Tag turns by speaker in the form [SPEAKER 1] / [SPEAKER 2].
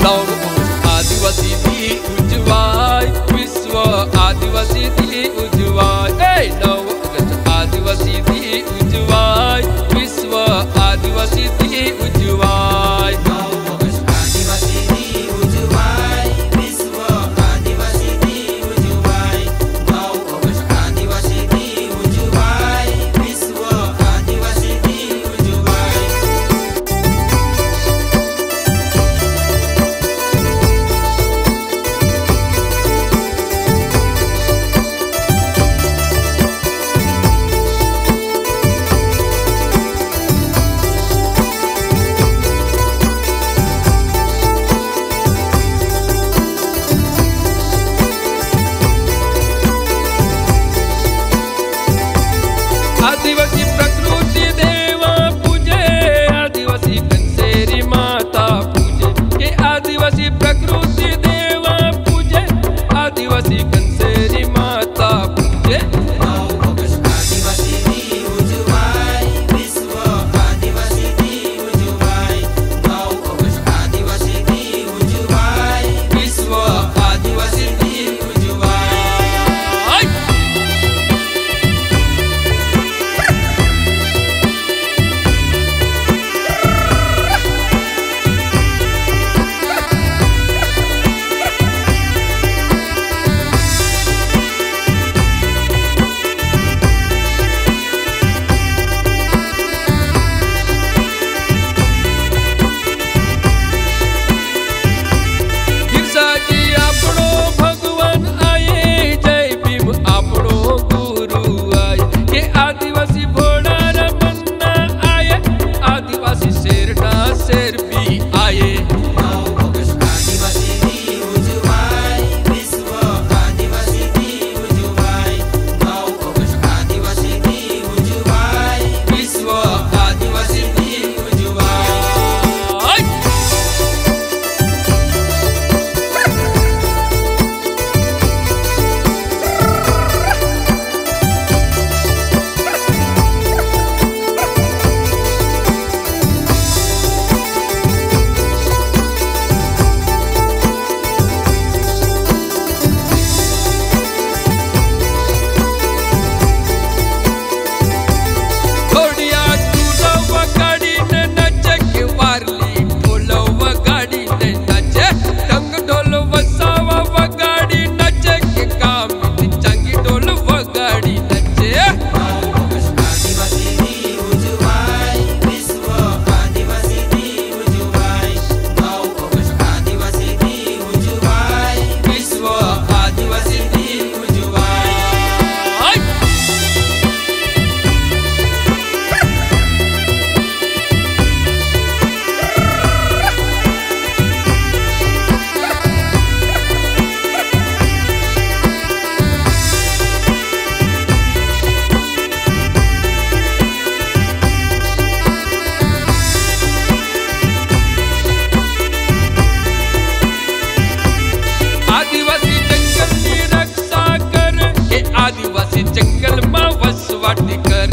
[SPEAKER 1] आदिवासी दी उजवाय विश्व आदिवासी दी उजवाय 9 ऑगस्ट आदिवासी दी उजवाय विश्व आदिवासी दी उजवाय
[SPEAKER 2] 9 ऑगस्ट आदिवासी दी उजवाय विश्व आदिवासी दी उजवाय 9 ऑगस्ट आदिवासी दी उजवाय विश्व आदिवासी दी उजवाय
[SPEAKER 1] आदिवासी प्रकृति देवा पूजे आदिवासी कंसेरी माता पूजे के आदिवासी प्रकृति देवा पूजे आदिवासी कंसेरी माता पूजे
[SPEAKER 2] 9 ऑगस्ट आदिवासी दी उजवाय विश्व आदिवासी दी उजवाय 9 ऑगस्ट आदिवासी दी उजवाय विश्व आदिवासी दी उजवाय
[SPEAKER 1] शेर भी आए
[SPEAKER 2] 9 ऑगस्ट आदिवासी दी उजवाय विश्व आदिवासी दी उजवाय 9 ऑगस्ट आदिवासी दी उजवाय विश्व आदिवासी दी उजवाय
[SPEAKER 1] आदिवासी जंगल में वसवाट कर